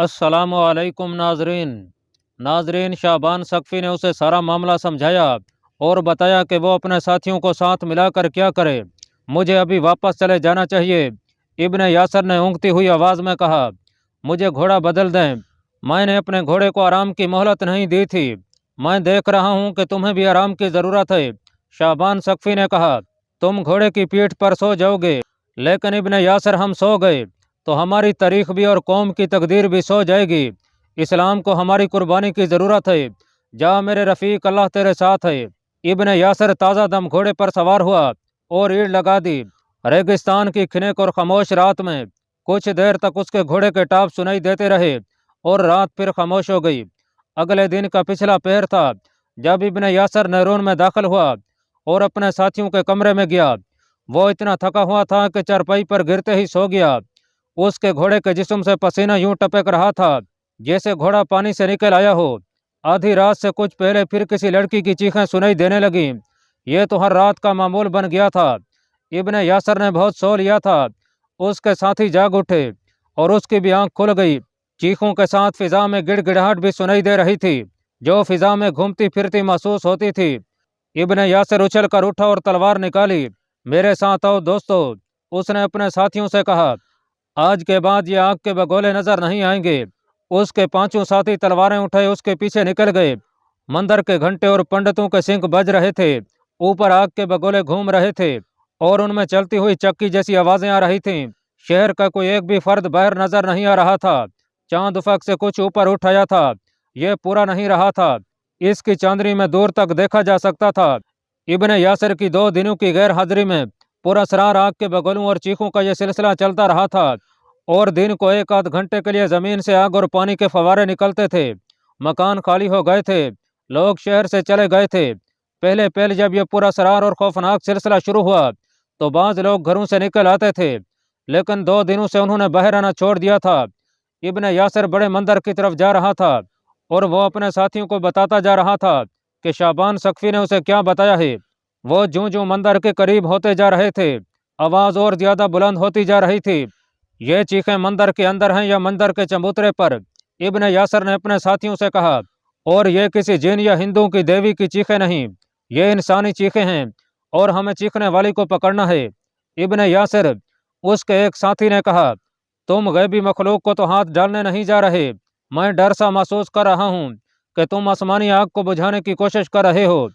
अस्सलामु अलैकुम नाजरीन, शाबान सक़फ़ी ने उसे सारा मामला समझाया और बताया कि वो अपने साथियों को साथ मिलाकर क्या करे। मुझे अभी वापस चले जाना चाहिए। इब्न यासर ने ऊँगती हुई आवाज़ में कहा, मुझे घोड़ा बदल दें। मैंने अपने घोड़े को आराम की मोहलत नहीं दी थी। मैं देख रहा हूँ कि तुम्हें भी आराम की ज़रूरत है। शाबान सक़फ़ी ने कहा, तुम घोड़े की पीठ पर सो जाओगे। लेकिन इब्न यासर, हम सो गए तो हमारी तारीख भी और कौम की तकदीर भी सो जाएगी। इस्लाम को हमारी कुर्बानी की ज़रूरत है। जा मेरे रफ़ीक, अल्लाह तेरे साथ है। इब्न यासर ताज़ा दम घोड़े पर सवार हुआ और ईड़ लगा दी। रेगिस्तान की खिनक और खामोश रात में कुछ देर तक उसके घोड़े के टाप सुनाई देते रहे और रात फिर खामोश हो गई। अगले दिन का पिछला पहर था जब इब्न यासर नैरून में दाखिल हुआ और अपने साथियों के कमरे में गया। वो इतना थका हुआ था कि चारपाई पर गिरते ही सो गया। उसके घोड़े के जिस्म से पसीना यूं टपक रहा था जैसे घोड़ा पानी से निकल आया हो। आधी रात से कुछ पहले फिर किसी लड़की की चीखें सुनाई देने लगीं। ये तो हर रात का मामूल बन गया था। इब्न यासर ने बहुत सो लिया था। उसके साथी जाग उठे और उसकी भी आंख खुल गई। चीखों के साथ फिजा में गिड़गिड़ाहट भी सुनाई दे रही थी, जो फिजा में घूमती फिरती महसूस होती थी। इब्न यासर उछल कर उठा और तलवार निकाली। मेरे साथ आओ दोस्तों, उसने अपने साथियों से कहा। आज के बाद ये आग के बगोले नजर नहीं आएंगे। उसके पांचों साथी तलवारें उठाए उसके पीछे निकल गए। मंदिर के घंटे और पंडितों के सिंह बज रहे थे। ऊपर आग के बगोले घूम रहे थे और उनमें चलती हुई चक्की जैसी आवाजें आ रही थीं। शहर का कोई एक भी फर्द बाहर नजर नहीं आ रहा था। चांद उफक से कुछ ऊपर उठ आया था। यह पूरा नहीं रहा था। इसकी चांदनी में दूर तक देखा जा सकता था। इब्न यासर की 2 दिनों की गैर हाजिरी में पूरा सरार आग के बगोलों और चीखों का यह सिलसिला चलता रहा था और दिन को 1 आध घंटे के लिए जमीन से आग और पानी के फवारे निकलते थे। मकान खाली हो गए थे। लोग शहर से चले गए थे। पहले पहले जब यह पूरा सरार और खौफनाक सिलसिला शुरू हुआ तो बाज लोग घरों से निकल आते थे, लेकिन 2 दिनों से उन्होंने बाहर आना छोड़ दिया था। इब्न यासर बड़े मंदिर की तरफ जा रहा था और वो अपने साथियों को बताता जा रहा था कि शाबान सक़फ़ी ने उसे क्या बताया है। वो जूं जूं मंदिर के करीब होते जा रहे थे, आवाज और ज्यादा बुलंद होती जा रही थी। ये चीखें मंदिर के अंदर हैं या मंदिर के चबूतरे पर? इब्न यासर ने अपने साथियों से कहा। और ये किसी जिन या हिंदू की देवी की चीखें नहीं, ये इंसानी चीखें हैं और हमें चीखने वाली को पकड़ना है। इब्न यासर, उसके एक साथी ने कहा, तुम गैबी मखलूक को तो हाथ डालने नहीं जा रहे। मैं डर सा महसूस कर रहा हूँ कि तुम आसमानी आग को बुझाने की कोशिश कर रहे हो।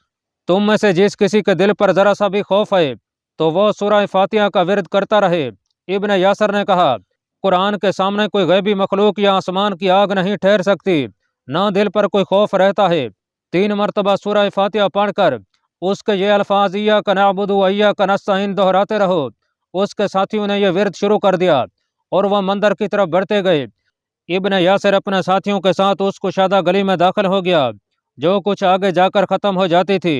तुम में से जिस किसी के दिल पर जरा सा भी खौफ है तो वो सूरह फातिहा का विर्द करता रहे। इब्न यासर ने कहा, कुरान के सामने कोई गैबी मखलूक या आसमान की आग नहीं ठहर सकती। ना दिल पर कोई खौफ रहता है। 3 मरतबा सूरह फातिहा पढ़कर उसके ये अल्फाज इय्याका नअबुदु व इय्याका नस्तईन दोहराते रहो। उसके साथियों ने यह विर्द शुरू कर दिया और वह मंदिर की तरफ बढ़ते गए। इब्न यासर अपने साथियों के साथ उस कुशादा गली में दाखिल हो गया जो कुछ आगे जाकर खत्म हो जाती थी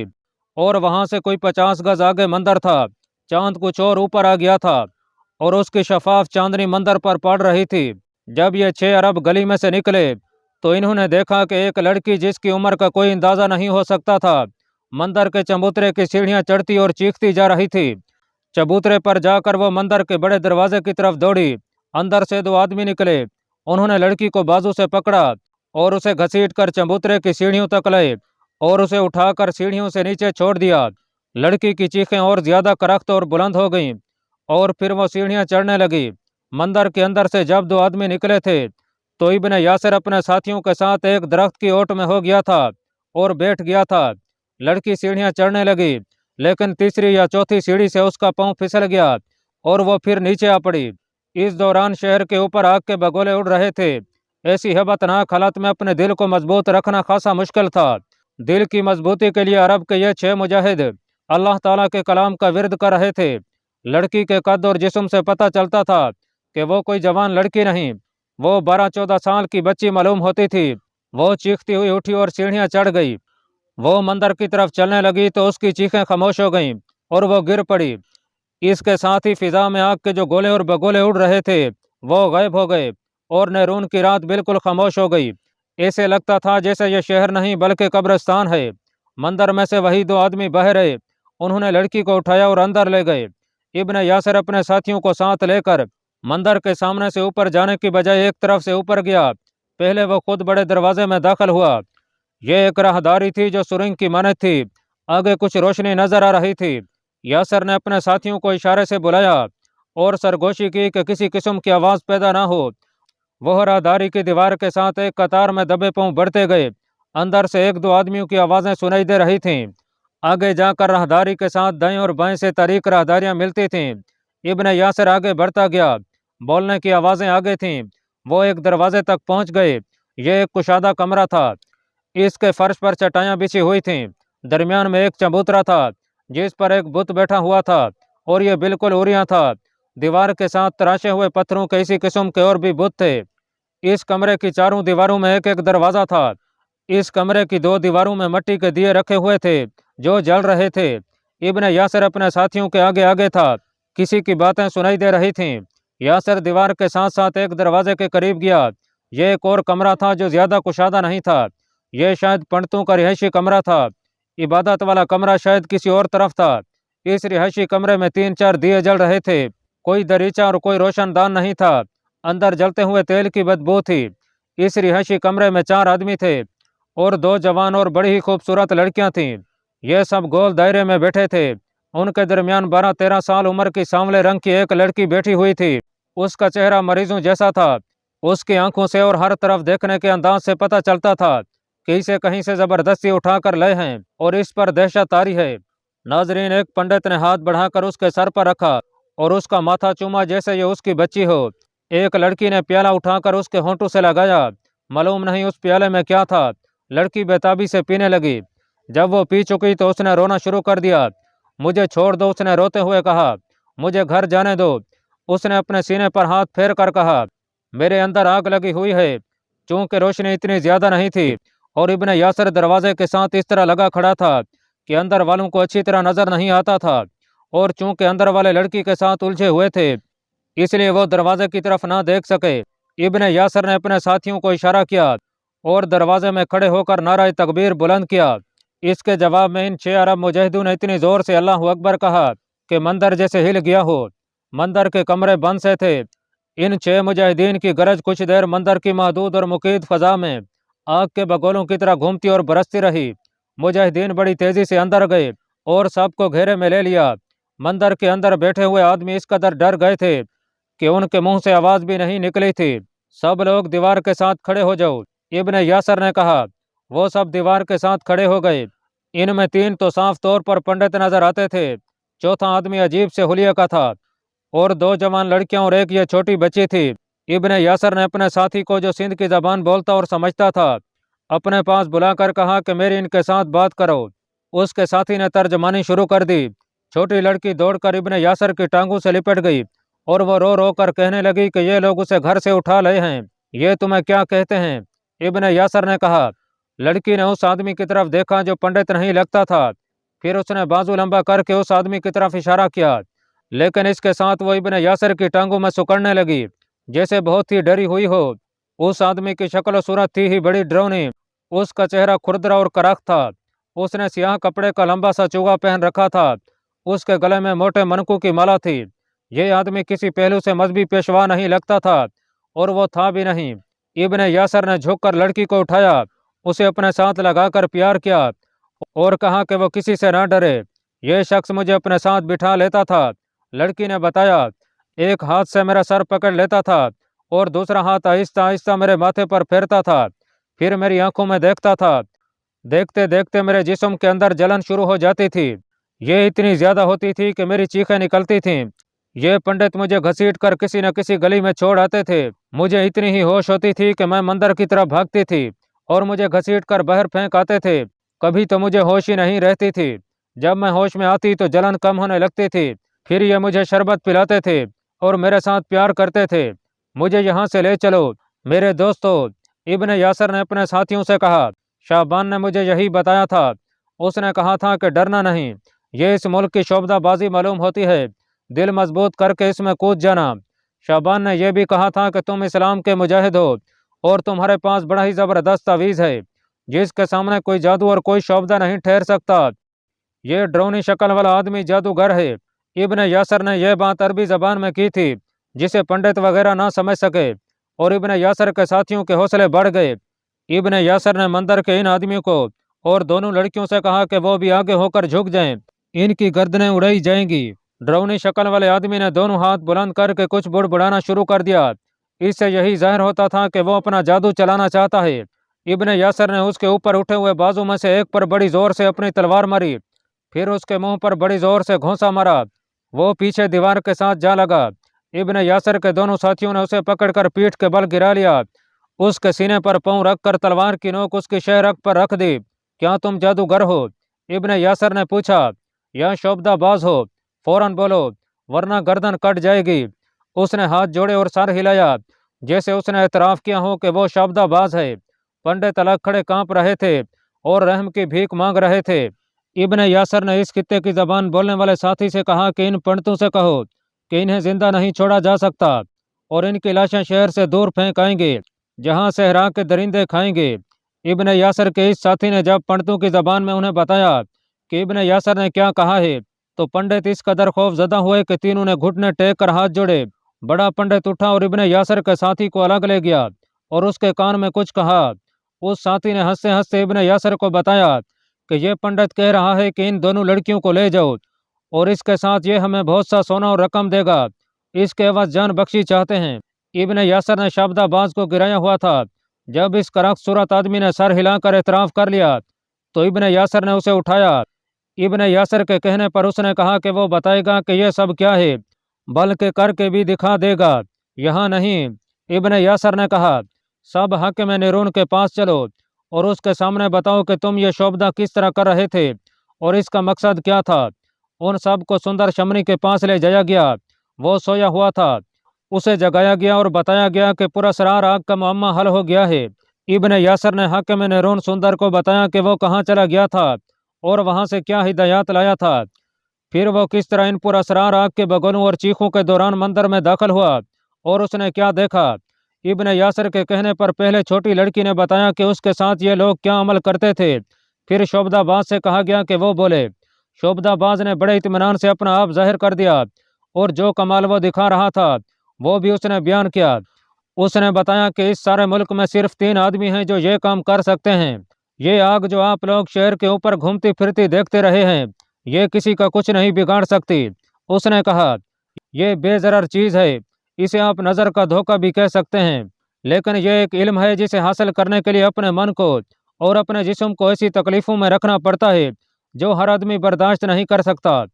और वहां से कोई 50 गज आगे मंदिर था। चांद कुछ और ऊपर आ गया था और उसकी शफाफ चांदनी मंदिर पर पड़ रही थी। जब ये 6 अरब गली में से निकले तो इन्होंने देखा कि एक लड़की जिसकी उम्र का कोई अंदाजा नहीं हो सकता था, मंदिर के चबूतरे की सीढ़ियां चढ़ती और चीखती जा रही थी। चबूतरे पर जाकर वो मंदिर के बड़े दरवाजे की तरफ दौड़ी। अंदर से 2 आदमी निकले। उन्होंने लड़की को बाजू से पकड़ा और उसे घसीटकर चबूतरे की सीढ़ियों तक लाए और उसे उठाकर सीढ़ियों से नीचे छोड़ दिया। लड़की की चीखें और ज्यादा करख्त और बुलंद हो गईं और फिर वो सीढ़ियां चढ़ने लगी। मंदिर के अंदर से जब 2 आदमी निकले थे तो इब्न यासर अपने साथियों के साथ एक दरख्त की ओट में हो गया था और बैठ गया था। लड़की सीढ़ियां चढ़ने लगी, लेकिन तीसरी या चौथी सीढ़ी से उसका पांव फिसल गया और वो फिर नीचे आ पड़ी। इस दौरान शहर के ऊपर आग के बगोले उड़ रहे थे। ऐसी हैबतनाक हालत में अपने दिल को मजबूत रखना खासा मुश्किल था। दिल की मजबूती के लिए अरब के ये 6 मुजाहिद अल्लाह ताला के कलाम का विर्द कर रहे थे। लड़की के कद और जिस्म से पता चलता था कि वो कोई जवान लड़की नहीं, वो 12-14 साल की बच्ची मालूम होती थी। वो चीखती हुई उठी और सीढ़ियां चढ़ गई। वो मंदिर की तरफ चलने लगी तो उसकी चीखें खामोश हो गईं और वो गिर पड़ी। इसके साथ ही फिजा में आग के जो गोले और बगोले उड़ रहे थे वो गायब हो गए और नैरून की रात बिल्कुल खामोश हो गई। ऐसे लगता था जैसे यह शहर नहीं बल्कि कब्रिस्तान है। मंदिर में से वही 2 आदमी बाहर आए। उन्होंने लड़की को उठाया और अंदर ले गए। इब्न यासर अपने साथियों को साथ लेकर मंदिर के सामने से ऊपर जाने की बजाय एक तरफ से ऊपर गया पहले वो खुद बड़े दरवाजे में दाखिल हुआ। ये एक राहदारी थी जो सुरंग की मानद थी। आगे कुछ रोशनी नजर आ रही थी। यासर ने अपने साथियों को इशारे से बुलाया और सरगोशी की कि किसी किस्म की आवाज पैदा ना हो। वह राहदारी की दीवार के साथ एक कतार में दबे पांव बढ़ते गए। अंदर से एक दो आदमियों की आवाजें सुनाई दे रही थीं। आगे जाकर राहदारी के साथ दाएं और बाएं से तारीक राहदारियां मिलती थीं। इब्ने यासर आगे बढ़ता गया। बोलने की आवाजें आगे थीं। वो एक दरवाजे तक पहुंच गए। ये एक कुशादा कमरा था। इसके फर्श पर चटाइयां बिछी हुई थीं। दरमियान में एक चबूतरा था जिस पर एक बुत बैठा हुआ था और ये बिल्कुल उरिया था। दीवार के साथ तराशे हुए पत्थरों के इसी किस्म के और भी बुत थे। इस कमरे की चारों दीवारों में एक एक दरवाजा था। इस कमरे की दो दीवारों में मिट्टी के दिए रखे हुए थे जो जल रहे थे। इब्ने यासर अपने साथियों के आगे आगे था। किसी की बातें सुनाई दे रही थीं। यासर दीवार के साथ साथ एक दरवाजे के करीब गया। यह एक और कमरा था जो ज्यादा कुशादा नहीं था। यह शायद पंडितों का रिहायशी कमरा था। इबादत वाला कमरा शायद किसी और तरफ था। इस रिहायशी कमरे में 3-4 दिए जल रहे थे। कोई दरीचा और कोई रोशनदान नहीं था। अंदर जलते हुए तेल की बदबू थी। इस रिहायशी कमरे में 4 आदमी थे और 2 जवान और बड़ी ही खूबसूरत लड़कियां थीं। ये सब गोल दायरे में बैठे थे। उनके दरमियान 12-13 साल उम्र की सांवले रंग की एक लड़की बैठी हुई थी। उसका चेहरा मरीजों जैसा था। उसकी आंखों से और हर तरफ देखने के अंदाज से पता चलता था कि इसे कहीं से जबरदस्ती उठाकर लाए हैं और इस पर दहशत तारी है। नाजरीन, एक पंडित ने हाथ बढ़ाकर उसके सर पर रखा और उसका माथा चूमा जैसे ये उसकी बच्ची हो। एक लड़की ने प्याला उठाकर उसके होंठों से लगाया। मालूम नहीं उस प्याले में क्या था। लड़की बेताबी से पीने लगी। जब वो पी चुकी तो उसने रोना शुरू कर दिया। मुझे छोड़ दो, उसने रोते हुए कहा। मुझे घर जाने दो, उसने अपने सीने पर हाथ फेर कर कहा। मेरे अंदर आग लगी हुई है। चूंकि रोशनी इतनी ज्यादा नहीं थी और इब्ने यासर दरवाजे के साथ इस तरह लगा खड़ा था कि अंदर वालों को अच्छी तरह नजर नहीं आता था, और चूंकि अंदर वाले लड़की के साथ उलझे हुए थे इसलिए वो दरवाजे की तरफ ना देख सके। इब्ने यासर ने अपने साथियों को इशारा किया और दरवाजे में खड़े होकर नारा तकबीर बुलंद किया। इसके जवाब में इन 6 अरब मुजाहिदों ने इतनी जोर से अल्लाह अकबर कहा कि मंदिर जैसे हिल गया हो। मंदिर के कमरे बंद से थे। इन 6 मुजाहिदीन की गरज कुछ देर मंदिर की महदूद और मुकीद फजा में आग के बगोलों की तरह घूमती और बरसती रही। मुजाहिदीन बड़ी तेजी से अंदर गए और सबको घेरे में ले लिया। मंदिर के अंदर बैठे हुए आदमी इस कदर डर गए थे कि उनके मुंह से आवाज भी नहीं निकली थी। सब लोग दीवार के साथ खड़े हो जाओ, इब्ने यासर ने कहा। वो सब दीवार के साथ खड़े हो गए। इनमें 3 तो साफ तौर पर पंडित नजर आते थे। चौथा आदमी अजीब से हुलिया का था और 2 जवान लड़कियां और एक ये छोटी बच्ची थी। इब्ने यासर ने अपने साथी को, जो सिंध की जबान बोलता और समझता था, अपने पास बुलाकर कहा कि मेरी इनके साथ बात करो। उसके साथी ने तर्जमानी शुरू कर दी। छोटी लड़की दौड़कर इब्ने यासर की टांगों से लिपट गई और वो रो रो कर कहने लगी कि ये लोग उसे घर से उठा लाए हैं। ये तुम्हें क्या कहते हैं? इब्ने यासर ने कहा। लड़की ने उस आदमी की तरफ देखा जो पंडित नहीं लगता था। फिर उसने बाजू लंबा करके उस आदमी की तरफ इशारा किया, लेकिन इसके साथ वो इब्ने यासर की टांगों में सुकड़ने लगी जैसे बहुत ही डरी हुई हो। उस आदमी की शक्ल सूरत थी ही बड़ी डरावनी। उसका चेहरा खुरदरा और करख था। उसने स्याह कपड़े का लंबा सा चूगा पहन रखा था। उसके गले में मोटे मनकों की माला थी। यह आदमी किसी पहलू से मजहबी पेशवा नहीं लगता था और वो था भी नहीं। इब्ने यासर ने झुककर लड़की को उठाया, उसे अपने साथ लगाकर प्यार किया और कहा कि वो किसी से ना डरे। यह शख्स मुझे अपने साथ बिठा लेता था, लड़की ने बताया। एक हाथ से मेरा सर पकड़ लेता था और दूसरा हाथ आहिस्ता आहिस्ता मेरे माथे पर फेरता था। फिर मेरी आंखों में देखता था। देखते देखते मेरे जिस्म के अंदर जलन शुरू हो जाती थी। ये इतनी ज्यादा होती थी कि मेरी चीखें निकलती थीं। ये पंडित मुझे घसीट कर किसी न किसी गली में छोड़ आते थे। मुझे इतनी ही होश होती थी कि मैं मंदिर की तरफ भागती थी और मुझे घसीट कर बाहर फेंक आते थे। कभी तो मुझे होश ही नहीं रहती थी। जब मैं होश में आती तो जलन कम होने लगती थी। फिर ये मुझे शरबत पिलाते थे और मेरे साथ प्यार करते थे। मुझे यहाँ से ले चलो मेरे दोस्तों, इब्ने यासर ने अपने साथियों से कहा। शाबान ने मुझे यही बताया था। उसने कहा था कि डरना नहीं, ये इस मुल्क की शोबदाबाजी मालूम होती है, दिल मजबूत करके इसमें कूद जाना। शाबान ने यह भी कहा था कि तुम इस्लाम के मुजाहिद हो और तुम्हारे पास बड़ा ही जबरदस्त तावीज़ है जिसके सामने कोई जादू और कोई शोबदा नहीं ठहर सकता। ये ड्रोनी शक्ल वाला आदमी जादूगर है। इब्ने यासर ने यह बात अरबी जबान में की थी जिसे पंडित वगैरह ना समझ सके। और इब्न यासर के साथियों के हौसले बढ़ गए। इब्न यासर ने मंदिर के इन आदमियों को और दोनों लड़कियों से कहा कि वो भी आगे होकर झुक जाएं, इनकी गर्दनें उड़ाई जाएंगी। डरावनी शक्ल वाले आदमी ने दोनों हाथ बुलंद करके कुछ बुड़बुड़ाना शुरू कर दिया। इससे यही जाहिर होता था कि वो अपना जादू चलाना चाहता है। इब्न यासर ने उसके ऊपर उठे हुए बाजू में से एक पर बड़ी जोर से अपनी तलवार मारी, फिर उसके मुंह पर बड़ी जोर से घोंसा मारा। वो पीछे दीवार के साथ जा लगा। इब्न यासर के दोनों साथियों ने उसे पकड़कर पीठ के बल गिरा लिया, उसके सीने पर पांव रखकर तलवार की नोक उसकी शहरक पर रख दी। क्या तुम जादूगर हो? इब्न यासर ने पूछा। या शोबदाबाज हो? फौरन बोलो, वरना गर्दन कट जाएगी। उसने हाथ जोड़े और सर हिलाया, जैसे उसने एतराफ किया हो कि वो शब्दाबाज है। पंडित अलग खड़े कांप रहे थे और रहम की भीख मांग रहे थे। इब्न यासर ने इस खित्ते की जबान बोलने वाले साथी से कहा कि इन पंडितों से कहो कि इन्हें जिंदा नहीं छोड़ा जा सकता और इनकी लाशें शहर से दूर फेंक आएंगे, जहां सहरा के दरिंदे खाएंगे। इब्न यासर के इस साथी ने जब पंडितों की जबान में उन्हें बताया कि इब्न यासर ने क्या कहा है, तो पंडित इस कदर खौफजदा हुए कि तीनों ने घुटने टेक कर हाथ जोड़े। बड़ा पंडित उठा और इब्न यासर के साथी को अलग ले गया और उसके कान में कुछ कहा। उस साथी ने हंसते हंसते इब्न यासर को बताया कि ये पंडित कह रहा है कि इन दोनों लड़कियों को ले जाओ और इसके साथ ये हमें बहुत सा सोना और रकम देगा, इसके एवज जान बख्शी चाहते हैं। इब्न यासर ने शब्दाबाज को गिराया हुआ था। जब इस करक सूरत आदमी ने सर हिलाकर एतराफ कर लिया तो इब्न यासर ने उसे उठाया। इब्न यासर के कहने पर उसने कहा कि वो बताएगा कि यह सब क्या है, बल्कि करके भी दिखा देगा, यहाँ नहीं। इब्न यासर ने कहा, सब हाकिम निरून के पास चलो और उसके सामने बताओ कि तुम ये शोबदा किस तरह कर रहे थे और इसका मकसद क्या था। उन सब को सुंदर शमनी के पास ले जाया गया। वो सोया हुआ था, उसे जगाया गया और बताया गया कि पुरस्कार आग का मामला हल हो गया है। इब्न यासर ने हाकिम निरून सुंदर को बताया कि वो कहाँ चला गया था और वहां से क्या हिदायत लाया था। फिर वो किस तरह इन पुरस्कार आग के बगलों और चीखों के दौरान मंदिर में दाखिल हुआ और उसने क्या देखा। इब्न यासर के कहने पर पहले छोटी लड़की ने बताया कि उसके साथ ये लोग क्या अमल करते थे। फिर शोबदाबाज से कहा गया कि वो बोले। शोबदाबाज ने बड़े इत्मीनान से अपना आप जाहिर कर दिया और जो कमाल वो दिखा रहा था वो भी उसने बयान किया। उसने बताया कि इस सारे मुल्क में सिर्फ 3 आदमी हैं जो ये काम कर सकते हैं। ये आग जो आप लोग शहर के ऊपर घूमती फिरती देखते रहे हैं, ये किसी का कुछ नहीं बिगाड़ सकती। उसने कहा, ये बेजरर चीज है, इसे आप नजर का धोखा भी कह सकते हैं, लेकिन यह एक इल्म है जिसे हासिल करने के लिए अपने मन को और अपने जिस्म को ऐसी तकलीफों में रखना पड़ता है जो हर आदमी बर्दाश्त नहीं कर सकता।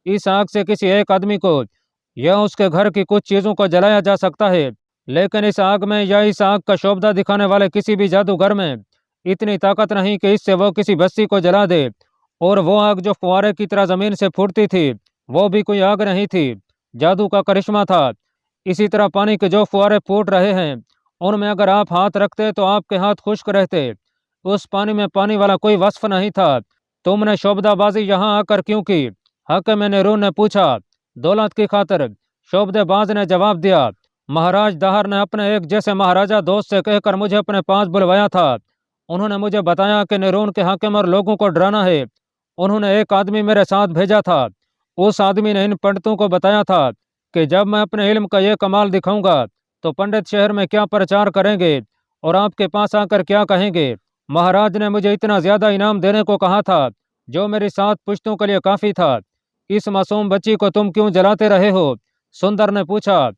इस आग से किसी एक आदमी को या उसके घर की कुछ चीजों को जलाया जा सकता है, लेकिन इस आग में या इस आग का शोभा दिखाने वाले किसी भी जादूगर में इतनी ताकत नहीं कि इससे वो किसी बस्ती को जला दे। और वो आग जो फुआरे की तरह जमीन से फूटती थी, वो भी कोई आग नहीं थी, जादू का करिश्मा था। इसी तरह पानी के जो फुआरे फूट रहे हैं, उनमें अगर आप हाथ रखते तो आपके हाथ खुश्क रहते। उस पानी में पानी वाला कोई वस्फ नहीं था। तुमने शोबदाबाजी यहाँ आकर क्यों की? हाकिम निरून ने पूछा। दौलत की खातिर, शोबदेबाज ने जवाब दिया। महाराज दाहर ने अपने एक जैसे महाराजा दोस्त से कहकर मुझे अपने पास बुलवाया था। उन्होंने मुझे बताया कि निरून के हाकिम और लोगों को डराना है। उन्होंने एक आदमी मेरे साथ भेजा था। उस आदमी ने इन पंडितों को बताया था कि जब मैं अपने इल्म का ये कमाल दिखाऊंगा तो पंडित शहर में क्या प्रचार करेंगे और आपके पास आकर क्या कहेंगे। महाराज ने मुझे इतना ज्यादा इनाम देने को कहा था जो मेरी 7 पुश्तों के लिए काफी था। इस मासूम बच्ची को तुम क्यों जलाते रहे हो? सुंदर ने पूछा।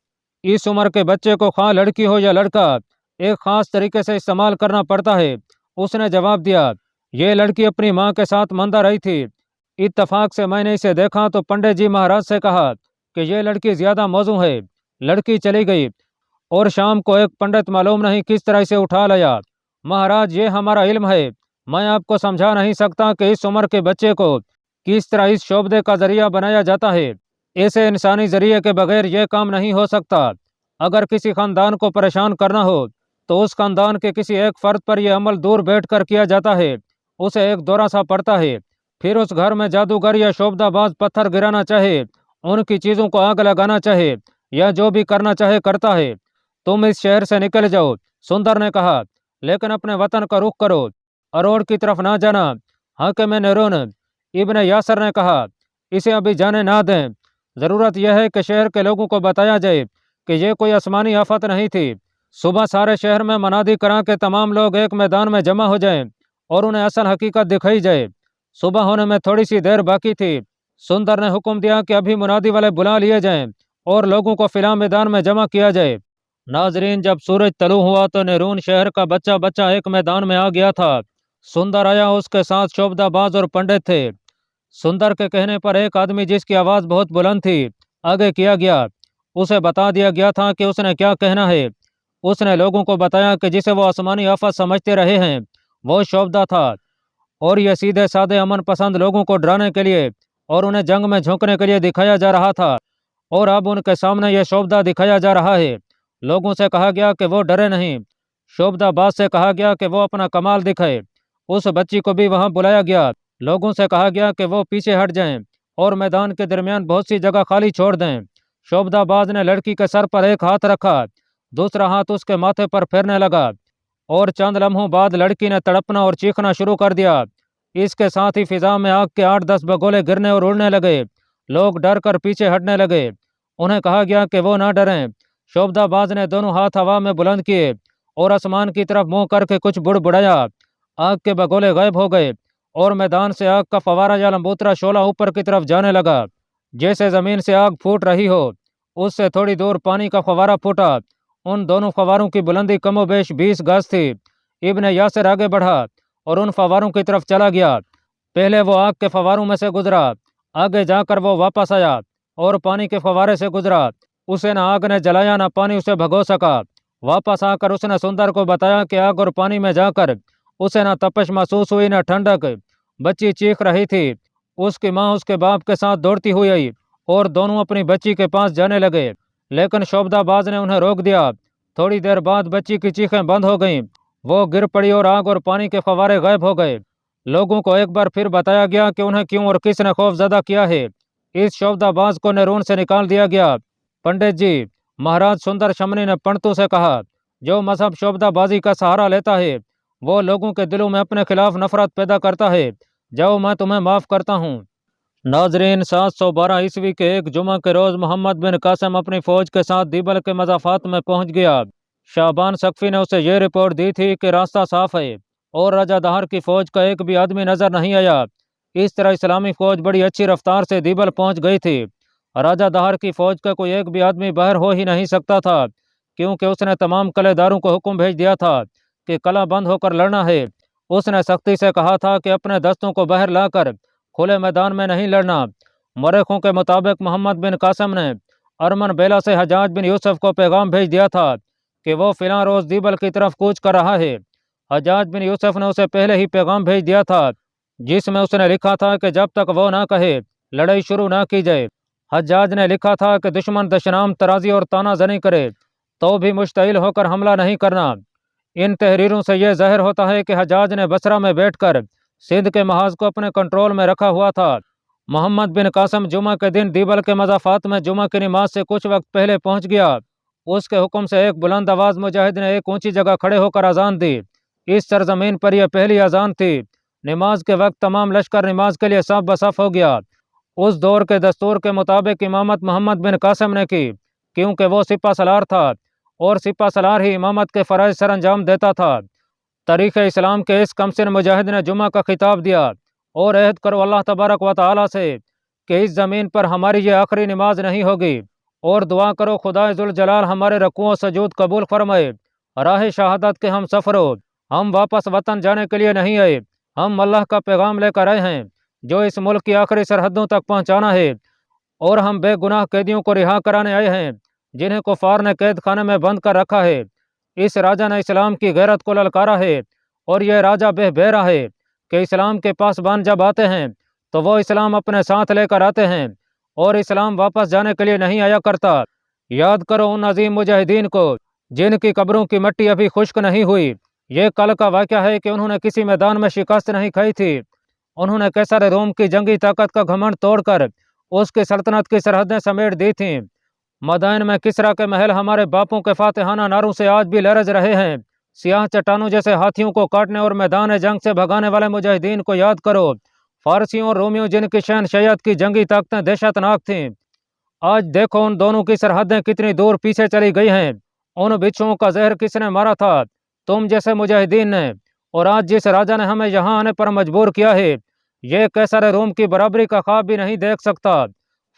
इस उम्र के बच्चे को खा लड़की हो या लड़का, एक खास तरीके से इस्तेमाल करना पड़ता है। उसने जवाब दिया। ये लड़की अपनी माँ के साथ मंदा रही थी। इत्तफाक से मैंने इसे देखा तो पंडित जी महाराज से कहा कि ये लड़की ज्यादा मौजू है। लड़की चली गई और शाम को एक पंडित मालूम नहीं किस तरह इसे उठा लाया। महाराज, ये हमारा इल्म है, मैं आपको समझा नहीं सकता कि इस उम्र के बच्चे को किस तरह इस शोबदे का जरिया बनाया जाता है। ऐसे इंसानी जरिए के बगैर यह काम नहीं हो सकता। अगर किसी खानदान को परेशान करना हो तो उस खानदान के किसी एक फर्द पर यह अमल दूर बैठकर किया जाता है। उसे एक दौरा सा पड़ता है, फिर उस घर में जादूगर या शोबदाबाज पत्थर गिराना चाहे, उनकी चीजों को आग लगाना चाहे या जो भी करना चाहे करता है। तुम इस शहर से निकल जाओ, सुंदर ने कहा, लेकिन अपने वतन का रुख करो, अरोड़ की तरफ ना जाना। हाकिम निरून, इब्न यासर ने कहा, इसे अभी जाने ना दें। जरूरत यह है कि शहर के लोगों को बताया जाए कि यह कोई आसमानी आफत नहीं थी। صبح سارے شہر میں منادی کرا کہ تمام لوگ ایک میدان میں جمع ہو جائیں اور انہیں اصل حقیقت دکھائی جائے۔ صبح ہونے میں تھوڑی سی دیر باقی تھی۔ سندر نے حکم دیا کہ ابھی منادی والے بلا لیے جائیں اور لوگوں کو فلاں میدان میں جمع کیا جائے۔ ناظرین، جب سورج طلوع ہوا تو نیرون شہر کا بچہ بچہ ایک میدان میں آ گیا تھا۔ سندر آیا، اس کے ساتھ شوبدہ باز اور پنڈت تھے۔ سندر کے کہنے پر ایک آدمی جس کی آواز بہت بلند تھی آگے کیا گیا۔ اسے بتا دیا گیا تھا کہ اس نے کیا کہنا ہے۔ اس نے لوگوں کو بتایا کہ جسے وہ آسمانی آفت سمجھتے رہے ہیں وہ شوبدہ تھا، اور یہ سیدھے سادے امن پسند لوگوں کو ڈرانے کے لیے اور انہیں جنگ میں جھونکنے کے لیے دکھایا جا رہا تھا، اور اب ان کے سامنے یہ شوبدہ دکھایا جا رہا ہے۔ لوگوں سے کہا گیا کہ وہ ڈرے نہیں۔ شوبدہ باز سے کہا گیا کہ وہ اپنا کمال دکھائے۔ اس بچی کو بھی وہاں بلایا گیا۔ لوگوں سے کہا گیا کہ وہ پیچھے ہٹ جائیں اور میدان کے درمیان بہت سی جگہ خالی چھوڑ دیں۔ شوبدہ باز نے لڑکی کے سر پر ایک ہاتھ رکھا، دوسرا ہاتھ اس کے ماتھے پر پھیرنے لگا، اور چند لمحوں بعد لڑکی نے تڑپنا اور چیخنا شروع کر دیا۔ اس کے ساتھ ہی فضا میں آگ کے 8-10 بگولے گرنے اور اڑنے لگے۔ لوگ ڈر کر پیچھے ہٹنے لگے۔ انہیں کہا گیا کہ وہ نہ ڈریں۔ شوبدہ باز نے دونوں ہاتھ ہوا میں بلند کیے اور آسمان کی طرف منہ کر کے کچھ بڑبڑایا۔ آگ کے بگولے غائب ہو گئے اور میدان سے آگ کا فوارہ یا لمبوترا شعلہ اوپر کی طرف جانے لگا، جیسے زمین سے آگ پھوٹ رہی ہو۔ اس سے تھوڑی دور پانی کا فوارہ پھوٹا۔ ان دونوں فواروں کی بلندی کم و بیش 20 گز تھی۔ ابن یاسر آگے بڑھا اور ان فواروں کی طرف چلا گیا۔ پہلے وہ آگ کے فواروں میں سے گزرا، آگے جا کر وہ واپس آیا اور پانی کے فوارے سے گزرا۔ اسے نہ آگ نے جلایا نہ پانی اسے بھگو سکا۔ واپس آ کر اس نے سندر کو بتایا کہ آگ اور پانی میں جا کر اسے نہ تپش محسوس ہوئی نہ ٹھنڈک۔ بچی چیخ رہی تھی۔ اس کی ماں اس کے باپ کے ساتھ دوڑتی ہوئی آئی اور دونوں اپنی بچی کے پاس جانے لگے، لیکن شوبدہ باز نے انہیں روک دیا۔ تھوڑی دیر بعد بچی کی چیخیں بند ہو گئیں، وہ گر پڑی اور آگ اور پانی کے فوارے غائب ہو گئے۔ لوگوں کو ایک بار پھر بتایا گیا کہ انہیں کیوں اور کس نے خوف زدہ کیا ہے۔ اس شوبدہ باز کو نیرون سے نکال دیا گیا۔ پنڈت جی، مہاراج سندر شمنی نے پنڈتوں سے کہا، جو مذہب شوبدہ بازی کا سہارا لیتا ہے وہ لوگوں کے دلوں میں اپنے خلاف نفرت پیدا کرتا ہے۔ جاؤ، میں تمہیں معاف کرتا ہوں۔ ناظرین، 712 عیسوی کے ایک جمعہ کے روز محمد بن قاسم اپنی فوج کے ساتھ دیبل کے مضافات میں پہنچ گیا۔ شعبان ثقفی نے اسے یہ رپورٹ دی تھی کہ راستہ صاف ہے اور رجا دہر کی فوج کا ایک بھی آدمی نظر نہیں آیا۔ اس طرح اسلامی فوج بڑی اچھی رفتار سے دیبل پہنچ گئی تھی۔ راجہ دہر کی فوج کا کوئی ایک بھی آدمی باہر ہو ہی نہیں سکتا تھا، کیونکہ اس نے تمام قلعے داروں کو حکم بھیج دیا تھا کہ قلعہ بند ہو کر لڑنا ہے۔ اس نے سختی سے کہا تھا کہ اپنے دستوں کو باہر لا کر کھلے میدان میں نہیں لڑنا۔ مورخوں کے مطابق محمد بن قاسم نے ارمن بیلا سے حجاج بن یوسف کو پیغام بھیج دیا تھا کہ وہ فلاں روز دیبل کی طرف کوچ کر رہا ہے۔ حجاج بن یوسف نے اسے پہلے ہی پیغام بھیج دیا تھا، جس میں اس نے لکھا تھا کہ جب تک وہ نہ کہے لڑائی شروع نہ کی جائے۔ حجاج نے لکھا تھا کہ دشمن دشنام ترازی اور تانہ زنی کرے تو بھی مشتعل ہو کر حملہ نہیں کرنا۔ ان تحریروں سے یہ ظاہر ہوتا ہے کہ حجاج نے بصرہ میں بیٹھ کر سندھ کے محاذ کو اپنے کنٹرول میں رکھا ہوا تھا۔ محمد بن قاسم جمعہ کے دن دیبل کے مضافات میں جمعہ کی نماز سے کچھ وقت پہلے پہنچ گیا۔ اس کے حکم سے ایک بلند آواز مجاہد نے ایک اونچی جگہ کھڑے ہو کر اذان دی۔ اس سرزمین پر یہ پہلی اذان تھی۔ نماز کے وقت تمام لشکر نماز کے لیے صف بصف ہو گیا۔ اس دور کے دستور کے مطابق امامت محمد بن قاسم نے کی، کیونکہ وہ سپہ سالار تھا اور سپہ سالار ہی امامت کے فرائض سر انجام دیتا تھا۔ تاریخ اسلام کے اس کمسن مجاہد نے جمعہ کا خطاب دیا اور عہد کرو اللہ تبارک و تعالی سے کہ اس زمین پر ہماری یہ آخری نماز نہیں ہوگی، اور دعا کرو خدا ذوالجلال ہمارے رکوع و سجود قبول فرمائے۔ راہ شہادت کے ہم سفرو، ہم واپس وطن جانے کے لیے نہیں آئے، ہم اللہ کا پیغام لے کر آئے ہیں جو اس ملک کی آخری سرحدوں تک پہنچانا ہے، اور ہم بے گناہ قیدیوں کو رہا کرانے آئے ہیں جنہیں کفار نے قید خانے میں بند کر رکھا ہے۔ اس راجہ نے اسلام کی غیرت کو للکارا ہے، اور یہ راجہ بے بہرا ہے کہ اسلام کے پاسبان جب آتے ہیں تو وہ اسلام اپنے ساتھ لے کر آتے ہیں، اور اسلام واپس جانے کے لیے نہیں آیا کرتا۔ یاد کرو ان عظیم مجاہدین کو جن کی قبروں کی مٹی ابھی خشک نہیں ہوئی۔ یہ کل کا واقعہ ہے کہ انہوں نے کسی میدان میں شکست نہیں کھائی تھی۔ انہوں نے قیصر روم کی جنگی طاقت کا گھمنڈ توڑ کر اس کی سلطنت کی سرحدیں سمیٹ دی تھیں۔ مدائن میں کسریٰ کے محل ہمارے باپوں کے فاتحانہ نعروں سے آج بھی لرز رہے ہیں۔ سیاہ چٹانوں جیسے ہاتھیوں کو کاٹنے اور میدان جنگ سے بھگانے والے مجاہدین کو یاد کرو۔ فارسیوں اور رومیوں جن کی شہنشاہیت کی جنگی طاقتیں دہشت ناک تھیں، آج دیکھو ان دونوں کی سرحدیں کتنی دور پیچھے چلی گئی ہیں، उन बिच्छुओं का जहर किसने मारा था? तुम जैसे मुजाहिदीन ने। और आज जिस राजा ने हमें यहाँ आने पर मजबूर किया है, ये कैसर रोम की बराबरी का ख्वाब भी नहीं देख सकता,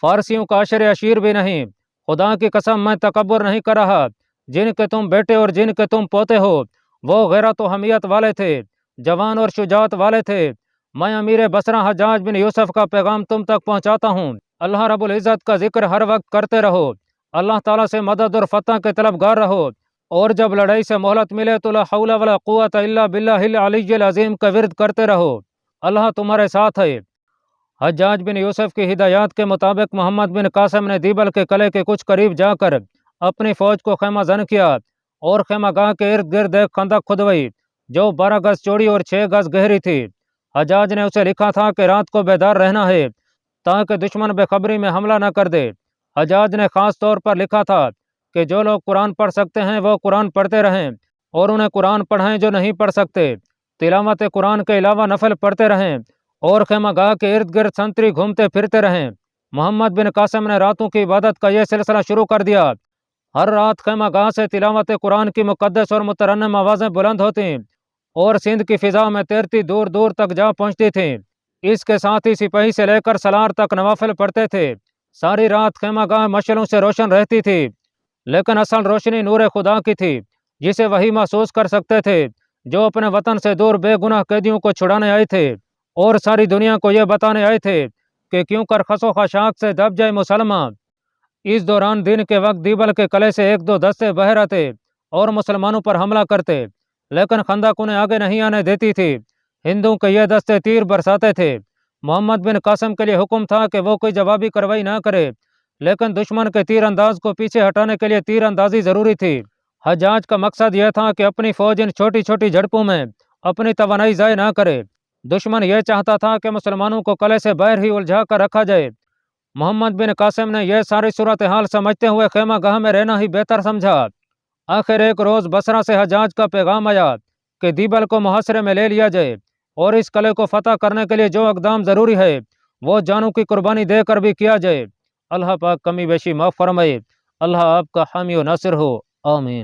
फारसियों का अशर अशीर भी नहीं। खुदा की कसम, मैं तकब्बुर नहीं कर रहा। जिनके तुम बेटे और जिनके तुम पोते हो, वो गैरत व हमियत वाले थे, जवान और शुजात वाले थे। मैं अमीर बसरा हज्जाज बिन यूसुफ का पैगाम तुम तक पहुँचाता हूँ। अल्लाह रब्बुल इज़्ज़त का जिक्र हर वक्त करते रहो, अल्लाह ताला से मदद और फतह के तलबगार रहो, और जब लड़ाई से मोहलत मिले तो ला हौला वला कुव्वता इल्ला बिल्लाहिल अलिय्यिल अज़ीम का विर्द करते रहो। अल्लाह तुम्हारे साथ है। हज्जाज बिन यूसुफ की हिदायत के मुताबिक मोहम्मद बिन कासिम ने दीबल के किले के कुछ करीब जाकर अपनी फौज को खेमा जन किया और खेमागाह के इर्द गिर्द एक खंदक खुदवाई जो 12 गज चौड़ी और 6 गज गहरी थी। हज्जाज ने उसे लिखा था कि रात को बेदार रहना है ताकि दुश्मन बेखबरी में हमला न कर दे। हज्जाज ने खास तौर पर लिखा था कि जो लोग कुरान पढ़ सकते हैं वो कुरान पढ़ते रहें और उन्हें कुरान पढ़ाएं जो नहीं पढ़ सकते। तिलावत कुरान के अलावा नफल पढ़ते रहें और खेमागाह के इर्द गिर्द संतरी घूमते फिरते रहें। मोहम्मद बिन कासिम ने रातों की इबादत का यह सिलसिला शुरू कर दिया। हर रात खेमागाह से तिलावत कुरान की मुकद्दस और मुतरन्नम आवाज़ें बुलंद होती और सिंध की फिजा में तैरती दूर दूर तक जा पहुंचती थी। इसके साथ ही सिपाही से लेकर सलार तक नवाफिल पढ़ते थे। सारी रात खेमागाह मशलों से रोशन रहती थी, लेकिन असल रोशनी नूर खुदा की थी, जिसे वही महसूस कर सकते थे जो अपने वतन से दूर बेगुनाह कैदियों को छुड़ाने आए थे और सारी दुनिया को यह बताने आए थे कि क्यों कर खसो खशाक से दब जाए मुसलमान। इस दौरान दिन के वक्त दीबल के किले से एक दो दस्ते बह रहते और मुसलमानों पर हमला करते, लेकिन खंदक उन्हें आगे नहीं आने देती थी। हिंदुओं के ये दस्ते तीर बरसाते थे। मोहम्मद बिन कासिम के लिए हुक्म था कि वो कोई जवाबी कार्रवाई ना करे, लेकिन दुश्मन के तीर अंदाज को पीछे हटाने के लिए तीर अंदाजी जरूरी थी। हज्जाज का मकसद यह था कि अपनी फौज इन छोटी छोटी झड़पों में अपनी तवानाई ज़ाय ना करे। दुश्मन यह चाहता था कि मुसलमानों को किले से बाहर ही उलझा कर रखा जाए। मोहम्मद बिन कासिम ने यह सारी सूरत हाल समझते हुए खेमा गाह में रहना ही बेहतर समझा। आखिर एक रोज़ बसरा से हज्जाज का पैगाम आया कि दीबल को मुहासरे में ले लिया जाए और इस किले को फतह करने के लिए जो इक़दाम ज़रूरी है वो जानों की कुर्बानी देकर भी किया जाए। अल्लाह पाक कमी बेशी माफ़ फरमाए। अल्लाह आपका हामी व नासिर हो। आमीन।